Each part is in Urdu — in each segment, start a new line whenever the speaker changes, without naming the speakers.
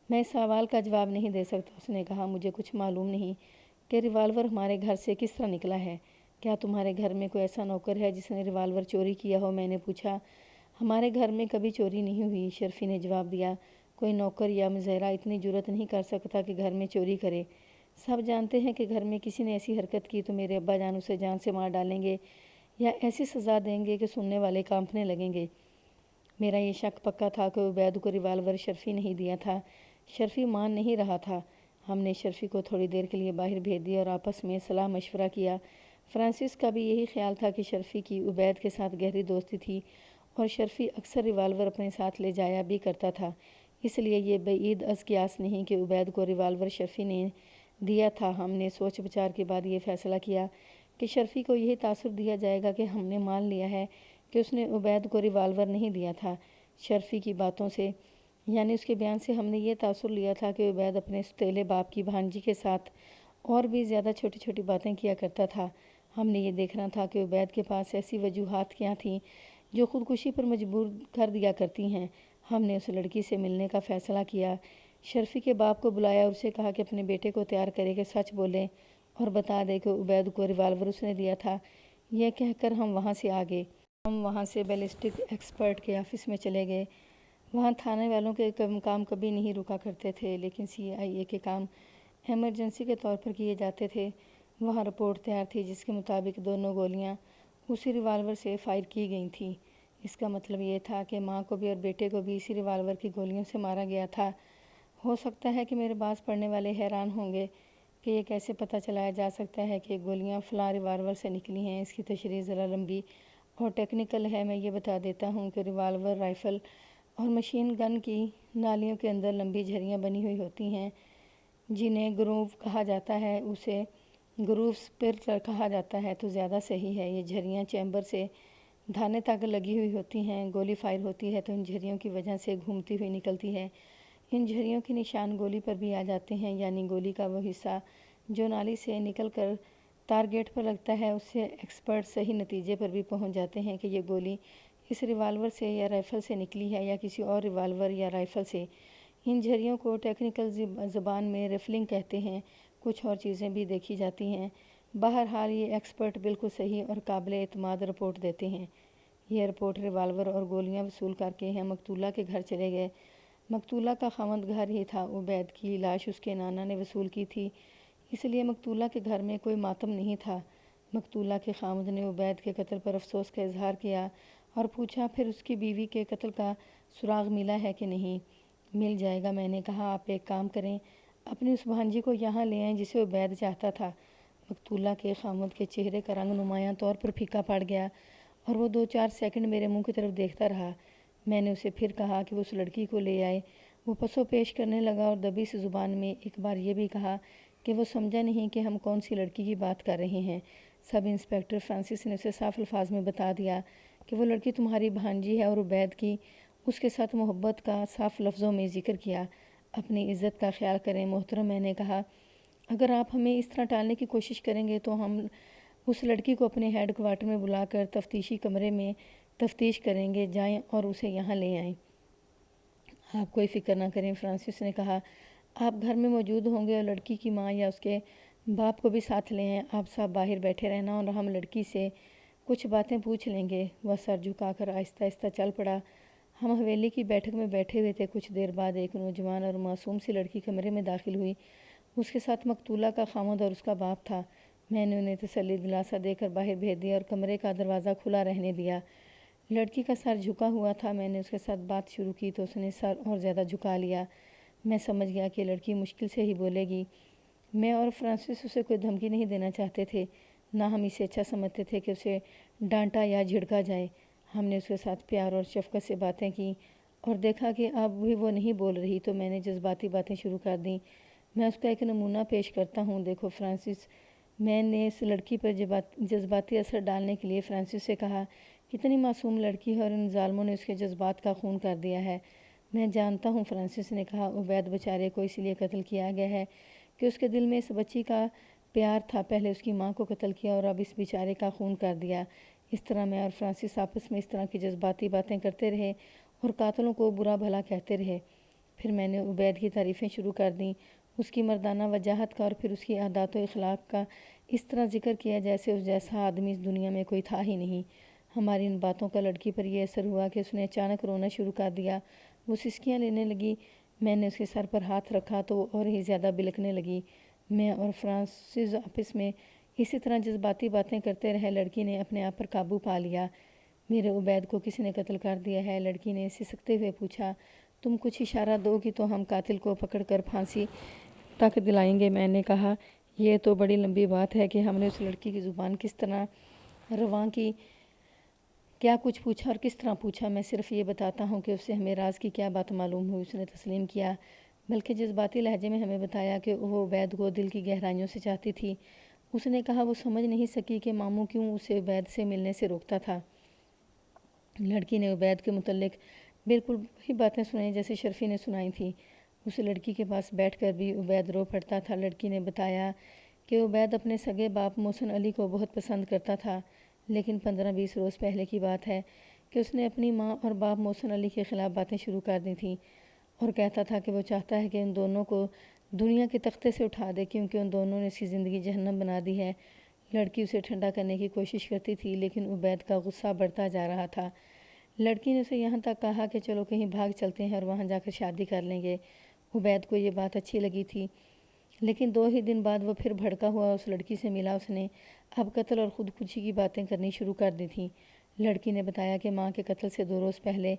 میں اس سوال کا جواب نہیں دے سکتا، اس نے کہا۔ مجھے کچھ معلوم نہیں کہ ریوالور ہمارے گھر سے کس طرح نکلا ہے۔ کیا تمہارے گھر میں کوئی ایسا نوکر ہے جس نے ریوالور چوری کیا ہو؟ میں نے پوچھا۔ ہمارے گھر میں کبھی چوری نہیں ہوئی، شرفی نے جواب دیا۔ کوئی نوکر یا مزرعہ اتنی جرأت نہیں کر سکتا کہ گھر میں چوری کرے۔ سب جانتے ہیں کہ گھر میں کسی نے ایسی حرکت کی تو میرے ابا جان اسے جان سے مار ڈالیں گے یا ایسی سزا دیں گے کہ سننے والے کانپنے لگیں گے۔ میرا یہ شک پکا تھا کہ عبید کو ریوالور شرفی نہیں دیا تھا۔ شرفی مان نہیں رہا تھا۔ ہم نے شرفی کو تھوڑی دیر کے لیے باہر بھیج دیا اور آپس میں صلاح مشورہ کیا۔ فرانسس کا بھی یہی خیال تھا کہ شرفی کی عبید کے ساتھ گہری دوستی تھی اور شرفی اکثر ریوالور اپنے ساتھ لے جایا بھی کرتا تھا، اس لیے یہ بعید از قیاس نہیں کہ عبید کو ریوالور شرفی نے دیا تھا۔ ہم نے سوچ بچار کے بعد یہ فیصلہ کیا کہ شرفی کو یہی تاثر دیا جائے گا کہ ہم نے مان لیا ہے کہ اس نے عبید کو ریوالور نہیں دیا تھا۔ شرفی کی باتوں سے، یعنی اس کے بیان سے، ہم نے یہ تاثر لیا تھا کہ عبید اپنے ستیلے باپ کی بھانجی کے ساتھ اور بھی زیادہ چھوٹی چھوٹی باتیں کیا کرتا تھا۔ ہم نے یہ دیکھنا تھا کہ عبید کے پاس ایسی وجوہات کیا تھیں جو خودکشی پر مجبور کر دیا کرتی ہیں۔ ہم نے اس لڑکی سے ملنے کا فیصلہ کیا۔ شرفی کے باپ کو بلایا اور اسے کہا کہ اپنے بیٹے کو تیار کرے کہ سچ بولے اور بتا دے کہ عبید کو ریوالور اس نے دیا تھا۔ یہ کہہ کر ہم وہاں سے آگے۔ ہم وہاں سے بیلسٹک ایکسپرٹ کے آفس میں چلے گئے۔ وہاں تھانے والوں کے کام کبھی نہیں رکا کرتے تھے، لیکن CIA کے کام ایمرجنسی کے طور پر کیے جاتے تھے۔ وہاں رپورٹ تیار تھی جس کے مطابق دونوں گولیاں اسی ریوالور سے فائر کی گئی تھیں۔ اس کا مطلب یہ تھا کہ ماں کو بھی اور بیٹے کو بھی اسی ریوالور کی گولیوں سے مارا گیا تھا۔ ہو سکتا ہے کہ میرے باز پڑھنے والے حیران ہوں گے کہ یہ کیسے پتہ چلایا جا سکتا ہے کہ گولیاں فلاں ریوالور سے نکلی ہیں۔ اس کی تشریح ذرا لمبی اور ٹیکنیکل ہے۔ میں یہ بتا دیتا ہوں کہ ریوالور، رائفل اور مشین گن کی نالیوں کے اندر لمبی جھریاں بنی ہوئی ہوتی ہیں جنہیں گروو کہا جاتا ہے۔ اسے گروو سپرٹ کہا جاتا ہے تو زیادہ صحیح ہے۔ یہ جھریاں چیمبر سے دھانے تک لگی ہوئی ہوتی ہیں۔ گولی فائر ہوتی ہے تو ان جھریوں کی وجہ سے گھومتی ہوئی نکلتی ہے۔ ان جھریوں کے نشان گولی پر بھی آ جاتے ہیں، یعنی گولی کا وہ حصہ جو نالی سے نکل کر ٹارگیٹ پر لگتا ہے۔ اس سے ایکسپرٹ صحیح نتیجے پر بھی پہنچ جاتے ہیں کہ یہ گولی اس ریوالور سے یا رائفل سے نکلی ہے یا کسی اور ریوالور یا رائفل سے۔ ان جھریوں کو ٹیکنیکل زبان میں ریفلنگ کہتے ہیں۔ کچھ اور چیزیں بھی دیکھی جاتی ہیں۔ بہرحال یہ ایکسپرٹ بالکل صحیح اور قابل اعتماد رپورٹ دیتے ہیں۔ یہ رپورٹ ریوالور اور گولیاں وصول کر کے ہم مقتولہ کے گھر چلے گئے۔ مقتولہ کا خاوند گھر ہی تھا۔ عبید کی لاش اس کے نانا نے وصول کی تھی، اس لیے مقتولہ کے گھر میں کوئی ماتم نہیں تھا۔ مقتولہ کے خاوند نے عبید کے قتل پر افسوس کا اظہار کیا اور پوچھا، پھر اس کی بیوی کے قتل کا سراغ ملا ہے کہ نہیں؟ مل جائے گا، میں نے کہا۔ آپ ایک کام کریں، اپنی اس بھانجی کو یہاں لے آئیں جسے عبید چاہتا تھا۔ مقتولہ کے خاوند کے چہرے کا رنگ نمایاں طور پر پھیکا پڑ گیا اور وہ 2-4 سیکنڈ میرے منہ کی طرف دیکھتا رہا۔ میں نے اسے پھر کہا کہ وہ اس لڑکی کو لے آئے۔ وہ پس و پیش کرنے لگا اور دبی سی زبان میں ایک بار یہ بھی کہا کہ وہ سمجھا نہیں کہ ہم کون سی لڑکی کی بات کر رہے ہیں۔ سب انسپکٹر فرانسس نے اسے صاف الفاظ میں بتا دیا کہ وہ لڑکی تمہاری بھانجی ہے اور عبید کی اس کے ساتھ محبت کا صاف لفظوں میں ذکر کیا۔ اپنی عزت کا خیال کریں محترم، میں نے کہا۔ اگر آپ ہمیں اس طرح ٹالنے کی کوشش کریں گے تو ہم اس لڑکی کو اپنے ہیڈ کوارٹر میں بلا کر تفتیشی کمرے میں تفتیش کریں گے۔ جائیں اور اسے یہاں لے آئیں۔ آپ کوئی فکر نہ کریں، فرانسس نے کہا۔ آپ گھر میں موجود ہوں گے اور لڑکی کی ماں یا اس کے باپ کو بھی ساتھ لے آئیں۔ آپ سب باہر بیٹھے رہنا اور ہم لڑکی سے کچھ باتیں پوچھ لیں گے۔ وہ سر جھکا کر آہستہ آہستہ چل پڑا۔ ہم حویلی کی بیٹھک میں بیٹھے ہوئے تھے۔ کچھ دیر بعد ایک نوجوان اور معصوم سی لڑکی کمرے میں داخل ہوئی۔ اس کے ساتھ مقتولہ کا خاوند اور اس کا باپ تھا۔ میں نے انہیں تسلی دلاسا دے کر باہر بھیج دیا اور کمرے کا دروازہ کھلا رہنے دیا۔ لڑکی کا سر جھکا ہوا تھا۔ میں نے اس کے ساتھ بات شروع کی تو اس نے سر اور زیادہ جھکا لیا۔ میں سمجھ گیا کہ لڑکی مشکل سے ہی بولے گی۔ میں اور فرانسس اسے کوئی دھمکی نہیں دینا چاہتے تھے، نہ ہم اسے اچھا سمجھتے تھے کہ اسے ڈانٹا یا جھڑکا جائے۔ ہم نے اس کے ساتھ پیار اور شفقت سے باتیں کیں اور دیکھا کہ اب بھی وہ نہیں بول رہی تو میں نے جذباتی باتیں شروع کر دیں۔ میں اس کا ایک نمونہ پیش کرتا ہوں، دیکھو فرانسس۔ میں نے اس لڑکی پر جذباتی اثر ڈالنے کے لیے فرانسس سے کہا، کتنی معصوم لڑکی ہے اور ان ظالموں نے اس کے جذبات کا خون کر دیا ہے۔ میں جانتا ہوں، فرانسس نے کہا، عبید بیچارے کو اس لیے قتل کیا گیا ہے کہ اس کے دل میں اس بچی کا پیار تھا۔ پہلے اس کی ماں کو قتل کیا اور اب اس بیچارے کا خون کر دیا۔ اس طرح میں اور فرانسس آپس میں اس طرح کی جذباتی باتیں کرتے رہے اور قاتلوں کو برا بھلا کہتے رہے۔ پھر میں نے عبید کی تعریفیں شروع کر دیں، اس کی مردانہ وجاہت کا اور پھر اس کی عادات و اخلاق کا اس طرح ذکر کیا جیسے اس جیسا آدمی اس دنیا میں کوئی تھا ہی نہیں۔ ہماری ان باتوں کا لڑکی پر یہ اثر ہوا کہ اس نے اچانک رونا شروع کر دیا۔ وہ سسکیاں لینے لگی۔ میں نے اس کے سر پر ہاتھ رکھا تو وہ اور ہی زیادہ بلکنے لگی۔ میں اور فرانسس آپس میں اسی طرح جذباتی باتیں کرتے رہے۔ لڑکی نے اپنے آپ پر قابو پا لیا۔ میرے عبید کو کسی نے قتل کر دیا ہے؟ لڑکی نے سسکتے ہوئے پوچھا۔ تم کچھ اشارہ دو گی تو ہم قاتل کو پکڑ کر پھانسی تک دلائیں گے۔ میں نے کہا، یہ تو بڑی لمبی بات ہے کہ ہم نے اس لڑکی کی زبان کس طرح رواں کی، کیا کچھ پوچھا اور کس طرح پوچھا۔ میں صرف یہ بتاتا ہوں کہ اس سے ہمیں راز کی کیا بات معلوم ہوئی۔ اس نے تسلیم کیا، بلکہ جذباتی لہجے میں ہمیں بتایا کہ وہ عبید کو دل کی گہرائیوں سے چاہتی تھی۔ اس نے کہا وہ سمجھ نہیں سکی کہ ماموں کیوں اسے عبید سے ملنے سے روکتا تھا۔ لڑکی نے عبید کے متعلق بالکل وہی باتیں سنائیں جیسے شرفی نے سنائی تھیں۔ اس لڑکی کے پاس بیٹھ کر بھی عبید رو پڑتا تھا۔ لڑکی نے بتایا کہ عبید اپنے سگے باپ محسن علی کو بہت پسند کرتا تھا، لیکن 15-20 روز پہلے کی بات ہے کہ اس نے اپنی ماں اور باپ محسن علی کے خلاف باتیں شروع کر دی تھیں اور کہتا تھا کہ وہ چاہتا ہے کہ ان دونوں کو دنیا کے تختے سے اٹھا دے کیونکہ ان دونوں نے اس کی زندگی جہنم بنا دی ہے۔ لڑکی اسے ٹھنڈا کرنے کی کوشش کرتی تھی، لیکن عبید کا غصہ بڑھتا جا رہا تھا۔ لڑکی نے اسے یہاں تک کہا کہ چلو کہیں بھاگ چلتے ہیں اور وہاں جا کر شادی کر لیں گے۔ عبید کو یہ بات اچھی لگی تھی، لیکن 2 ہی دن بعد وہ پھر بھڑکا ہوا اس لڑکی سے ملا۔ اس نے اب قتل اور خودکشی کی باتیں کرنی شروع کر دی تھیں۔ لڑکی نے بتایا کہ ماں کے قتل سے 2 روز پہلے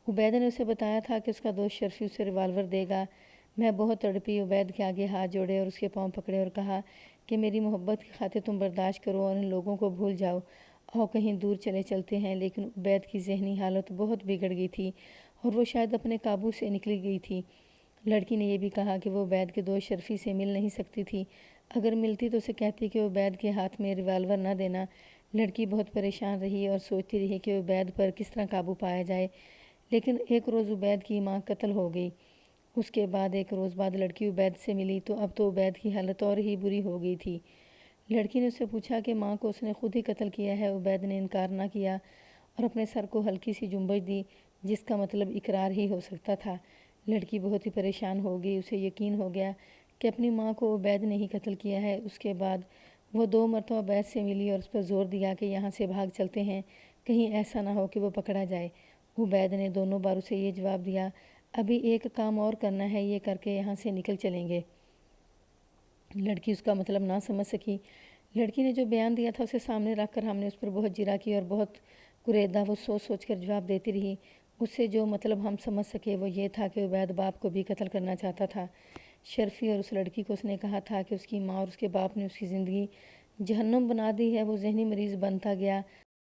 عبید نے اسے بتایا تھا کہ اس کا دوست شرفی اسے ریوالور دے گا۔ میں بہت تڑپی، عبید کے آگے ہاتھ جوڑے اور اس کے پاؤں پکڑے اور کہا کہ میری محبت کی خاطر تم برداشت کرو اور ان لوگوں کو بھول جاؤ اور کہیں دور چلتے ہیں۔ لیکن عبید کی ذہنی حالت بہت بگڑ گئی تھی اور وہ شاید اپنے قابو سے نکلی گئی تھی۔ لڑکی نے یہ بھی کہا کہ وہ عبید کے دوست شرفی سے مل نہیں سکتی تھی۔ اگر ملتی تو اسے کہتی کہ عبید کے ہاتھ میں ریوالور نہ دینا۔ لڑکی بہت پریشان رہی اور سوچتی رہی کہ عبید پر کس طرح قابو پایا جائے۔ لیکن ایک روز عبید کی ماں قتل ہو گئی۔ اس کے بعد 1 روز بعد لڑکی عبید سے ملی تو اب تو عبید کی حالت اور ہی بری ہو گئی تھی۔ لڑکی نے اس سے پوچھا کہ ماں کو اس نے خود ہی قتل کیا ہے؟ عبید نے انکار نہ کیا اور اپنے سر کو ہلکی سی جنبش دی، جس کا مطلب اقرار ہی ہو سکتا تھا۔ لڑکی بہت ہی پریشان ہو گئی۔ اسے یقین ہو گیا کہ اپنی ماں کو عبید نے ہی قتل کیا ہے۔ اس کے بعد وہ 2 مرتبہ عبید سے ملی اور اس پر زور دیا کہ یہاں سے بھاگ چلتے ہیں، کہیں ایسا نہ ہو کہ وہ پکڑا جائے۔ عبید نے دونوں بار اسے یہ جواب دیا، ابھی ایک کام اور کرنا ہے، یہ کر کے یہاں سے نکل چلیں گے۔ لڑکی اس کا مطلب نہ سمجھ سکی۔ لڑکی نے جو بیان دیا تھا اسے سامنے رکھ کر ہم نے اس پر بہت جرا کی اور بہت کریدا وہ سوچ سوچ کر جواب دیتی رہی۔ اس سے جو مطلب ہم سمجھ سکے وہ یہ تھا کہ عبید باپ کو بھی قتل کرنا چاہتا تھا، شرفی اور اس لڑکی کو اس نے کہا تھا کہ اس کی ماں اور اس کے باپ نے اس کی زندگی جہنم بنا دی ہے۔ وہ ذہنی مریض بنتا گیا۔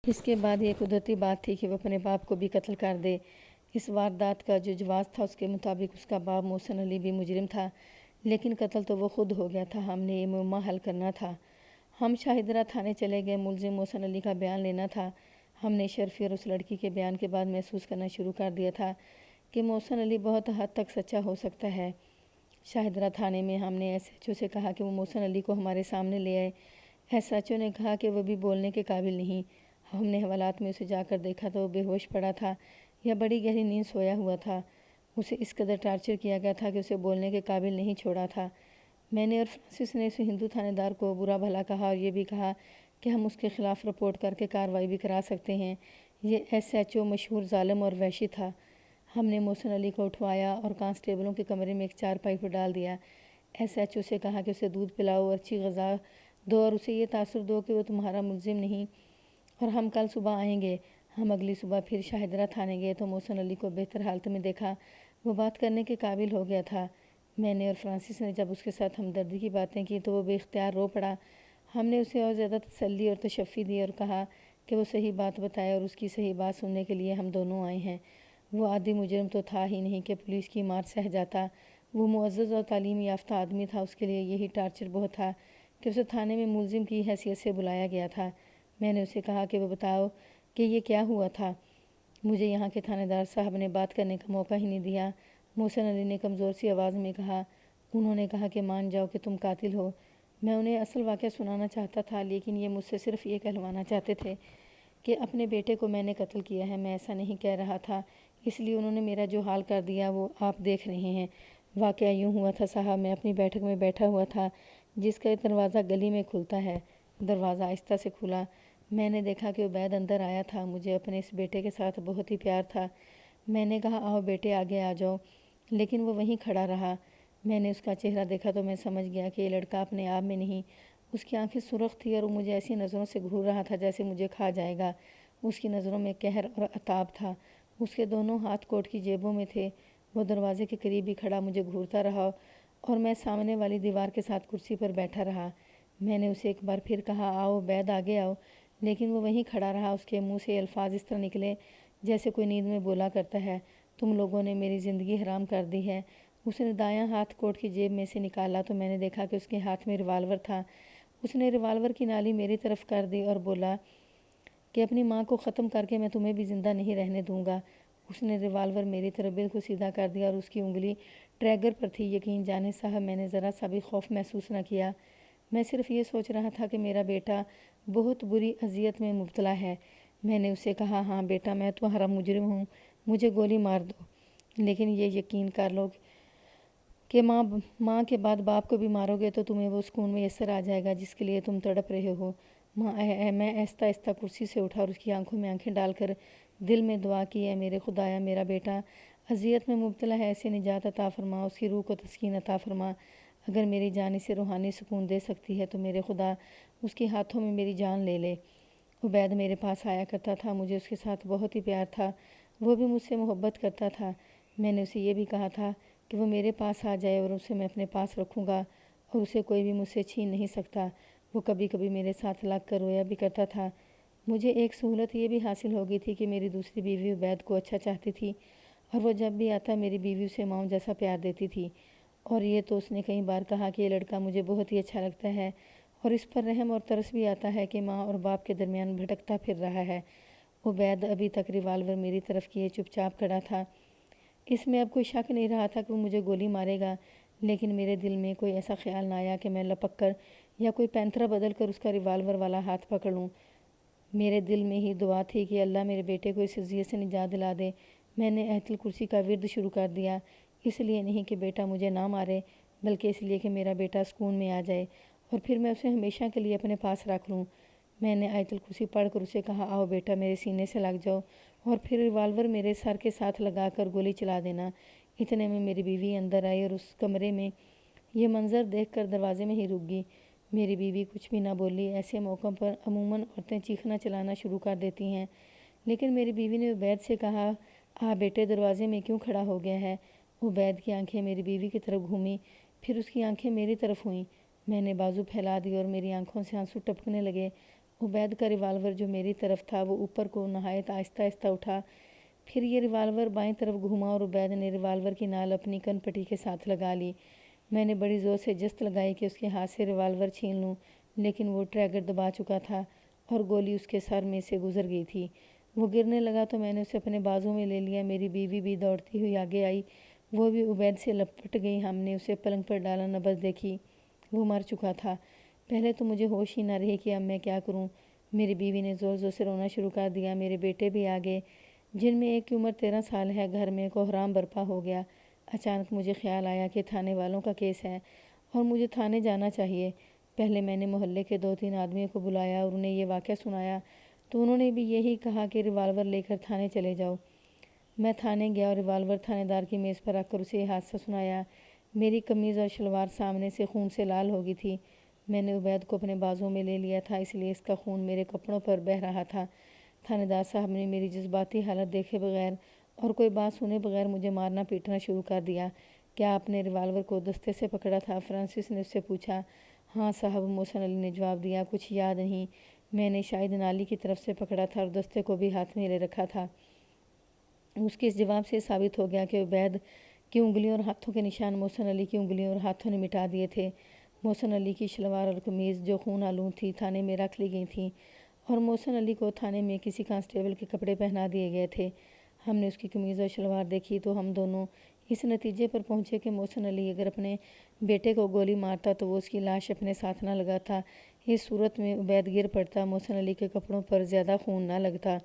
اس کے بعد یہ قدرتی بات تھی کہ وہ اپنے باپ کو بھی قتل کر دے۔ اس واردات کا جو جواز تھا اس کے مطابق اس کا باپ محسن علی بھی مجرم تھا، لیکن قتل تو وہ خود ہو گیا تھا۔ ہم نے یہ معمہ حل کرنا تھا۔ ہم شاہدرہ تھانے چلے گئے۔ ملزم محسن علی کا بیان لینا تھا۔ ہم نے شرفی اور اس لڑکی کے بیان کے بعد محسوس کرنا شروع کر دیا تھا کہ محسن علی بہت حد تک سچا ہو سکتا ہے۔ شاہدرہ تھانے میں ہم نے ایس ایچ او سے کہا کہ وہ محسن علی کو ہمارے سامنے لے آئے۔ ایس ایچ او نے کہا کہ وہ بھی بولنے کے قابل نہیں۔ ہم نے حوالات میں اسے جا کر دیکھا تو وہ بے ہوش پڑا تھا یا بڑی گہری نیند سویا ہوا تھا۔ اسے اس قدر ٹارچر کیا گیا تھا کہ اسے بولنے کے قابل نہیں چھوڑا تھا۔ میں نے اور فرانسس نے اس ہندو تھانے دار کو برا بھلا کہا اور یہ بھی کہا کہ ہم اس کے خلاف رپورٹ کر کے کارروائی بھی کرا سکتے ہیں۔ یہ ایس ایچ او مشہور ظالم اور وحشی تھا۔ ہم نے محسن علی کو اٹھوایا اور کانسٹیبلوں کے کمرے میں ایک چارپائی پر ڈال دیا۔ ایس ایچ او سے کہا کہ اسے دودھ پلاؤ اور اچھی غذا دو اور اسے یہ تاثر دو کہ وہ تمہارا ملزم نہیں اور ہم کل صبح آئیں گے۔ ہم اگلی صبح پھر شاہدرہ تھانے گئے تو محسن علی کو بہتر حالت میں دیکھا۔ وہ بات کرنے کے قابل ہو گیا تھا۔ میں نے اور فرانسس نے جب اس کے ساتھ ہمدردی کی باتیں کی تو وہ بے اختیار رو پڑا۔ ہم نے اسے اور زیادہ تسلی اور تشفی دی اور کہا کہ وہ صحیح بات بتائے اور اس کی صحیح بات سننے کے لیے ہم دونوں آئے ہیں۔ وہ عادی مجرم تو تھا ہی نہیں کہ پولیس کی مار سہ جاتا۔ وہ معزز اور تعلیم یافتہ آدمی تھا۔ اس کے لیے یہی ٹارچر بہت تھا کہ اسے تھانے میں ملزم کی حیثیت سے بلایا گیا تھا۔ میں نے اسے کہا کہ وہ بتاؤ کہ یہ کیا ہوا تھا۔ مجھے یہاں کے تھانے دار صاحب نے بات کرنے کا موقع ہی نہیں دیا۔ محسن علی نے کمزور سی آواز میں کہا، انہوں نے کہا کہ مان جاؤ کہ تم قاتل ہو۔ میں انہیں اصل واقعہ سنانا چاہتا تھا، لیکن یہ مجھ سے صرف یہ کہلوانا چاہتے تھے کہ اپنے بیٹے کو میں نے قتل کیا ہے۔ میں ایسا نہیں کہہ رہا تھا اس لیے انہوں نے میرا جو حال کر دیا وہ آپ دیکھ رہے ہیں۔ واقعہ یوں ہوا تھا صاحب، میں اپنی بیٹھک میں بیٹھا ہوا تھا جس کا دروازہ گلی میں کھلتا ہے۔ دروازہ آہستہ سے کھلا، میں نے دیکھا کہ عبید اندر آیا تھا۔ مجھے اپنے اس بیٹے کے ساتھ بہت ہی پیار تھا۔ میں نے کہا آؤ بیٹے آگے آ جاؤ، لیکن وہ وہیں کھڑا رہا۔ میں نے اس کا چہرہ دیکھا تو میں سمجھ گیا کہ یہ لڑکا اپنے آپ میں نہیں۔ اس کی آنکھیں سرخ تھی اور وہ مجھے ایسی نظروں سے گھور رہا تھا جیسے مجھے کھا جائے گا۔ اس کی نظروں میں قہر اور عتاب تھا۔ اس کے دونوں ہاتھ کوٹ کی جیبوں میں تھے۔ وہ دروازے کے قریب ہی کھڑا مجھے گھورتا رہا اور میں سامنے والی دیوار کے ساتھ کرسی پر بیٹھا رہا۔ میں نے اسے ایک بار پھر کہا آؤ عبید آگے آؤ، لیکن وہ وہیں کھڑا رہا۔ اس کے منہ سے الفاظ اس طرح نکلے جیسے کوئی نیند میں بولا کرتا ہے، تم لوگوں نے میری زندگی حرام کر دی ہے۔ اس نے دایاں ہاتھ کوٹ کی جیب میں سے نکالا تو میں نے دیکھا کہ اس کے ہاتھ میں ریوالور تھا۔ اس نے ریوالور کی نالی میری طرف کر دی اور بولا کہ اپنی ماں کو ختم کر کے میں تمہیں بھی زندہ نہیں رہنے دوں گا۔ اس نے ریوالور میری طرف بالکل سیدھا کر دیا اور اس کی انگلی ٹریگر پر تھی۔ یقین جانے صاحب میں نے ذرا سا بھی خوف محسوس نہ کیا۔ میں صرف یہ سوچ رہا تھا کہ میرا بیٹا بہت بری اذیت میں مبتلا ہے۔ میں نے اسے کہا ہاں بیٹا میں تمہارا مجرم ہوں، مجھے گولی مار دو، لیکن یہ یقین کر لو کہ ماں کے بعد باپ کو بھی مارو گے تو تمہیں وہ سکون میسر آ جائے گا جس کے لیے تم تڑپ رہے ہو۔ ماں میں آہستہ آہستہ کرسی سے اٹھا اور اس کی آنکھوں میں آنکھیں ڈال کر دل میں دعا کی، اے میرے خدایا میرا بیٹا اذیت میں مبتلا ہے، اسے نجات عطا فرما، اس کی روح کو تسکین عطا فرما۔ اگر میری جان اسے روحانی سکون دے سکتی ہے تو میرے خدا اس کے ہاتھوں میں میری جان لے لے۔ عبید میرے پاس آیا کرتا تھا، مجھے اس کے ساتھ بہت ہی پیار تھا، وہ بھی مجھ سے محبت کرتا تھا۔ میں نے اسے یہ بھی کہا تھا کہ وہ میرے پاس آ جائے اور اسے میں اپنے پاس رکھوں گا اور اسے کوئی بھی مجھ سے چھین نہیں سکتا۔ وہ کبھی کبھی میرے ساتھ لگ کر رویا بھی کرتا تھا۔ مجھے ایک سہولت یہ بھی حاصل ہو گئی تھی کہ میری دوسری بیوی عبید کو اچھا چاہتی تھی اور وہ جب بھی آتا میری بیوی اسے ماؤں جیسا پیار دیتی تھی۔ اور یہ تو اس نے کئی بار کہا کہ یہ لڑکا مجھے بہت ہی اچھا لگتا ہے اور اس پر رحم اور ترس بھی آتا ہے کہ ماں اور باپ کے درمیان بھٹکتا پھر رہا ہے۔ عبید ابھی تک ریوالور میری طرف کیے چپ چاپ کھڑا تھا۔ اس میں اب کوئی شک نہیں رہا تھا کہ وہ مجھے گولی مارے گا، لیکن میرے دل میں کوئی ایسا خیال نہ آیا کہ میں لپک کر یا کوئی پینترا بدل کر اس کا ریوالور والا ہاتھ پکڑ لوں۔ میرے دل میں ہی دعا تھی کہ اللہ میرے بیٹے کو اس اذیت سے نجات دلا دے۔ میں نے آیت الکرسی کا ورد شروع کر دیا، اس لیے نہیں کہ بیٹا مجھے نہ مارے بلکہ اس لیے کہ میرا بیٹا سکون میں آ جائے اور پھر میں اسے ہمیشہ کے لیے اپنے پاس رکھ لوں۔ میں نے آیت الکرسی پڑھ کر اسے کہا آؤ بیٹا میرے سینے سے لگ جاؤ اور پھر ریوالور میرے سر کے ساتھ لگا کر گولی چلا دینا۔ اتنے میں میری بیوی اندر آئی اور اس کمرے میں یہ منظر دیکھ کر دروازے میں ہی رک گئی۔ میری بیوی کچھ بھی نہ بولی۔ ایسے موقعوں پر عموماً عورتیں چیخنا چلانا شروع کر دیتی ہیں، لیکن میری بیوی نے عبید سے کہا بیٹے دروازے میں کیوں کھڑا ہو گیا ہے؟ عبید کی آنکھیں میری بیوی کی طرف گھومیں، پھر اس کی آنکھیں میری طرف ہوئیں۔ میں نے بازو پھیلا دی اور میری آنکھوں سے آنسو ٹپکنے لگے۔ عبید کا ریوالور جو میری طرف تھا وہ اوپر کو نہایت آہستہ آہستہ اٹھا، پھر یہ ریوالور بائیں طرف گھوما اور عبید نے ریوالور کی نال اپنی کن پٹی کے ساتھ لگا لی۔ میں نے بڑی زور سے جست لگائی کہ اس کے ہاتھ سے ریوالور چھین لوں، لیکن وہ ٹریگر دبا چکا تھا اور گولی اس کے سر میں سے گزر گئی تھی۔ وہ گرنے لگا تو میں نے اسے اپنے بازو میں لے لیا۔ میری بیوی بھی دوڑتی ہوئی آگے آئی، وہ بھی عبید سے لپٹ گئی۔ ہم نے اسے پلنگ پر ڈالا، نبض دیکھی، وہ مر چکا تھا۔ پہلے تو مجھے ہوش ہی نہ رہی کہ اب میں کیا کروں۔ میری بیوی نے زور زور سے رونا شروع کر دیا۔ میرے بیٹے بھی آگے، جن میں ایک کی عمر 13 سال ہے۔ گھر میں کوہرام برپا ہو گیا۔ اچانک مجھے خیال آیا کہ تھانے والوں کا کیس ہے اور مجھے تھانے جانا چاہیے۔ پہلے میں نے محلے کے 2-3 آدمیوں کو بلایا اور انہیں یہ واقعہ سنایا تو انہوں نے بھی یہی کہا کہ ریوالور لے کر تھانے چلے جاؤ۔ میں تھانے گیا اور ریوالور تھانے دار کی میز پر رکھ کر اسے یہ حادثہ سنایا۔ میری قمیض اور شلوار سامنے سے خون سے لال ہو گئی تھی۔ میں نے عبید کو اپنے بازوں میں لے لیا تھا، اس لیے اس کا خون میرے کپڑوں پر بہہ رہا تھا۔ تھانے دار صاحب نے میری جذباتی حالت دیکھے بغیر اور کوئی بات سنے بغیر مجھے مارنا پیٹنا شروع کر دیا۔ کیا آپ نے ریوالور کو دستے سے پکڑا تھا؟ فرانسس نے اس سے پوچھا۔ ہاں صاحب، محسن علی نے جواب دیا، کچھ یاد نہیں، میں نے شاید نالی کی طرف سے پکڑا تھا اور دستے کو بھی ہاتھ میں لے رکھا تھا۔ اس کے اس جواب سے ثابت ہو گیا کہ عبید کی انگلیوں اور ہاتھوں کے نشان محسن علی کی انگلیوں اور ہاتھوں نے مٹا دیے تھے۔ محسن علی کی شلوار اور قمیض جو خون آلود تھی تھانے میں رکھ لی گئی تھیں اور محسن علی کو تھانے میں کسی کانسٹیبل کے کپڑے پہنا دیے گئے تھے۔ ہم نے اس کی قمیض اور شلوار دیکھی تو ہم دونوں اس نتیجے پر پہنچے کہ محسن علی اگر اپنے بیٹے کو گولی مارتا تو وہ اس کی لاش اپنے ساتھ نہ لگاتا۔ اس صورت میں عبید گر پڑتا، محسن علی کے کپڑوں پر زیادہ خون نہ لگتا۔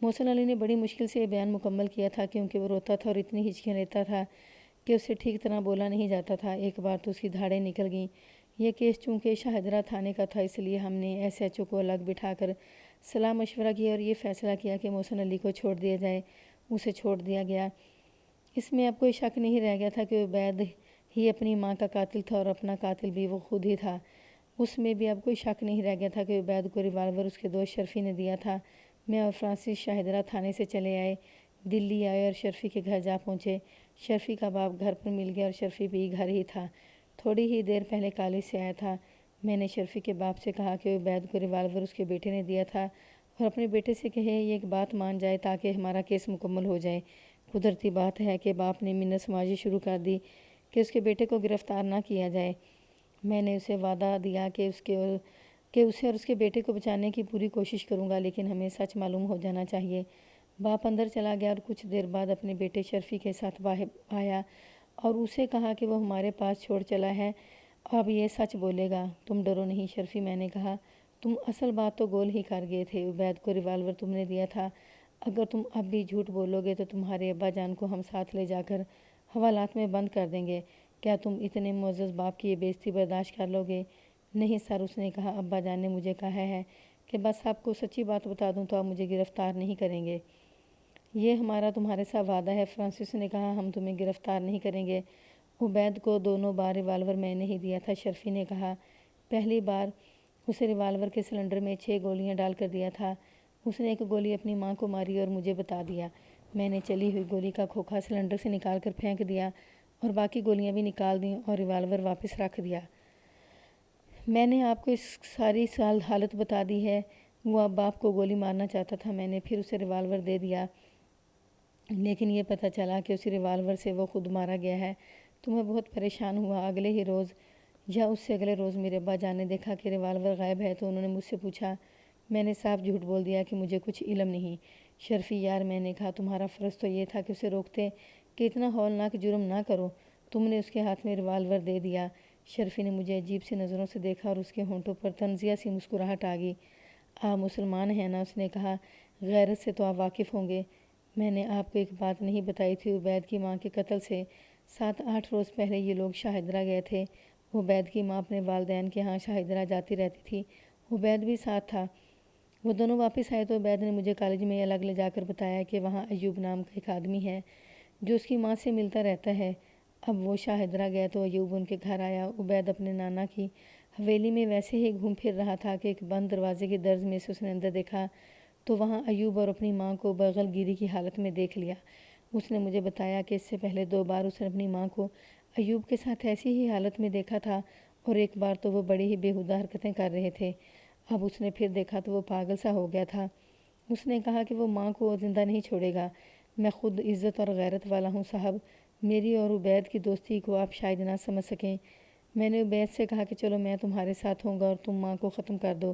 محسن علی نے بڑی مشکل سے یہ بیان مکمل کیا تھا کیونکہ وہ روتا تھا اور اتنی ہچکیاں لیتا تھا کہ اسے ٹھیک طرح بولا نہیں جاتا تھا۔ ایک بار تو اس کی دھاڑیں نکل گئیں۔ یہ کیس چونکہ شاہ حیدرہ تھانے کا تھا، اس لیے ہم نے ایس ایچ او کو الگ بٹھا کر صلاح مشورہ کیا اور یہ فیصلہ کیا کہ محسن علی کو چھوڑ دیا جائے۔ اسے چھوڑ دیا گیا۔ اس میں اب کوئی شک نہیں رہ گیا تھا کہ عبید ہی اپنی ماں کا قاتل تھا اور اپنا قاتل بھی وہ خود ہی تھا۔ اس میں بھی اب کوئی شک نہیں رہ گیا تھا کہ عبید کو ریوالور اس کے دوست شرفی نے دیا تھا۔ میں اور فرانسس شاہ حیدرہ تھانے سے چلے آئے، دلی آئے اور شرفی کے گھر جا پہنچے۔ شرفی کا باپ گھر پر مل گیا اور شرفی بھی گھر ہی تھا۔ تھوڑی ہی دیر پہلے کالج سے آیا تھا۔ میں نے شرفی کے باپ سے کہا کہ عبید کو ریوالور اس کے بیٹے نے دیا تھا اور اپنے بیٹے سے کہے یہ ایک بات مان جائے تاکہ ہمارا کیس مکمل ہو جائے۔ قدرتی بات ہے کہ باپ نے منت سماجی شروع کر دی کہ اس کے بیٹے کو گرفتار نہ کیا جائے۔ میں نے اسے وعدہ دیا کہ اسے اور اس کے بیٹے کو بچانے کی پوری کوشش کروں گا، لیکن ہمیں سچ معلوم ہو جانا چاہیے۔ باپ اندر چلا گیا اور کچھ دیر بعد اپنے بیٹے شرفی کے ساتھ باہر آیا اور اسے کہا کہ وہ ہمارے پاس چھوڑ چلا ہے، اب یہ سچ بولے گا۔ تم ڈرو نہیں شرفی، میں نے کہا، تم اصل بات تو گول ہی کر گئے تھے۔ عبید کو ریوالور تم نے دیا تھا۔ اگر تم اب بھی جھوٹ بولو گے تو تمہارے ابا جان کو ہم ساتھ لے جا کر حوالات میں بند کر دیں گے۔ کیا تم اتنے معزز باپ کی یہ بے عزتی برداشت کر لو گے؟ نہیں سر، اس نے کہا، ابا جان نے مجھے کہا ہے کہ بس آپ کو سچی بات بتا دوں تو آپ مجھے گرفتار نہیں کریں گے۔ یہ ہمارا تمہارے ساتھ وعدہ ہے۔ فرانسس نے کہا، ہم تمہیں گرفتار نہیں کریں گے۔ عبید کو دونوں بار ریوالور میں نے ہی دیا تھا، شرفی نے کہا۔ پہلی بار اسے ریوالور کے سلنڈر میں 6 گولیاں ڈال کر دیا تھا۔ اس نے ایک گولی اپنی ماں کو ماری اور مجھے بتا دیا۔ میں نے چلی ہوئی گولی کا کھوکھا سلنڈر سے نکال کر پھینک دیا اور باقی گولیاں بھی نکال دیں اور ریوالور واپس رکھ دیا۔ میں نے آپ کو اس ساری حالت بتا دی ہے۔ وہ اب باپ کو گولی مارنا چاہتا تھا۔ میں نے پھر اسے ریوالور دے دیا، لیکن یہ پتہ چلا کہ اسی ریوالور سے وہ خود مارا گیا ہے تو میں بہت پریشان ہوا۔ اگلے ہی روز یا اس سے اگلے روز میرے ابا جان نے دیکھا کہ ریوالور غائب ہے تو انہوں نے مجھ سے پوچھا۔ میں نے صاف جھوٹ بول دیا کہ مجھے کچھ علم نہیں۔ شرفی یار، میں نے کہا، تمہارا فرض تو یہ تھا کہ اسے روکتے کہ اتنا ہولناک جرم نہ کرو، تم نے اس کے ہاتھ میں ریوالور دے دیا۔ شرفی نے مجھے عجیب سی نظروں سے دیکھا اور اس کے ہونٹوں پر طنزیہ سی مسکراہٹ آ گئی۔ آپ مسلمان ہیں نا؟ اس نے کہا، غیرت سے تو آپ واقف ہوں گے۔ میں نے آپ کو ایک بات نہیں بتائی تھی، عبید کی ماں کے قتل سے 7-8 روز پہلے یہ لوگ شاہ حیدرہ گئے تھے۔ عبید کی ماں اپنے والدین کے ہاں شاہ حیدرہ جاتی رہتی تھی، عبید بھی ساتھ تھا۔ وہ دونوں واپس آئے تو عبید نے مجھے کالج میں الگ لے جا کر بتایا کہ وہاں ایوب نام کا ایک آدمی ہے جو اس کی ماں سے ملتا رہتا ہے۔ اب وہ شاہ حیدرہ گئے تو ایوب ان کے گھر آیا۔ عبید اپنے نانا کی حویلی میں ویسے ہی گھوم پھر رہا تھا کہ ایک بند دروازے کی درز میں سے اس نے اندر دیکھا تو وہاں ایوب اور اپنی ماں کو بغل گیری کی حالت میں دیکھ لیا۔ اس نے مجھے بتایا کہ اس سے پہلے 2 بار اس نے اپنی ماں کو ایوب کے ساتھ ایسی ہی حالت میں دیکھا تھا اور ایک بار تو وہ بڑی ہی بیہودہ حرکتیں کر رہے تھے۔ اب اس نے پھر دیکھا تو وہ پاگل سا ہو گیا تھا۔ اس نے کہا کہ وہ ماں کو زندہ نہیں چھوڑے گا۔ میں خود عزت اور غیرت والا ہوں صاحب، میری اور عبید کی دوستی کو آپ شاید نہ سمجھ سکیں۔ میں نے عبید سے کہا کہ چلو میں تمہارے ساتھ ہوں گا اور تم ماں کو ختم کر دو۔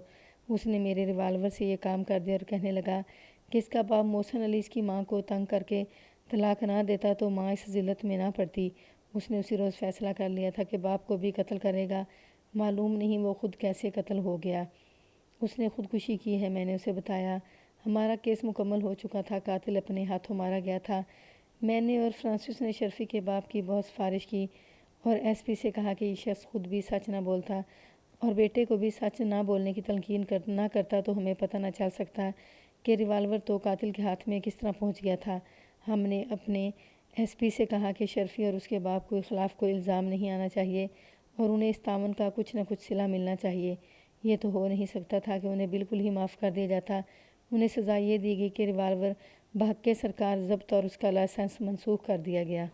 اس نے میرے ریوالور سے یہ کام کر دیا اور کہنے لگا کہ اس کا باپ محسن علی اس کی ماں کو تنگ کر کے طلاق نہ دیتا تو ماں اس ذلت میں نہ پڑتی۔ اس نے اسی روز فیصلہ کر لیا تھا کہ باپ کو بھی قتل کرے گا۔ معلوم نہیں وہ خود کیسے قتل ہو گیا۔ اس نے خودکشی کی ہے، میں نے اسے بتایا۔ ہمارا کیس مکمل ہو چکا تھا، قاتل اپنے ہاتھوں مارا گیا تھا۔ میں نے اور فرانسس نے شرفی کے باپ کی بہت سفارش کی اور ایس پی سے کہا کہ یہ شخص خود بھی سچ نہ بولتا اور بیٹے کو بھی سچ نہ بولنے کی تلقین نہ کرتا تو ہمیں پتہ نہ چل سکتا کہ ریوالور تو قاتل کے ہاتھ میں کس طرح پہنچ گیا تھا۔ ہم نے اپنے ایس پی سے کہا کہ شرفی اور اس کے باپ کے خلاف کوئی الزام نہیں آنا چاہیے اور انہیں اس تعاون کا کچھ نہ کچھ صلہ ملنا چاہیے۔ یہ تو ہو نہیں سکتا تھا کہ انہیں بالکل ہی معاف کر دیا جاتا۔ انہیں سزا یہ دی گئی کہ ریوالور بحق سرکار ضبط اور اس کا لائسنس منسوخ کر دیا گیا۔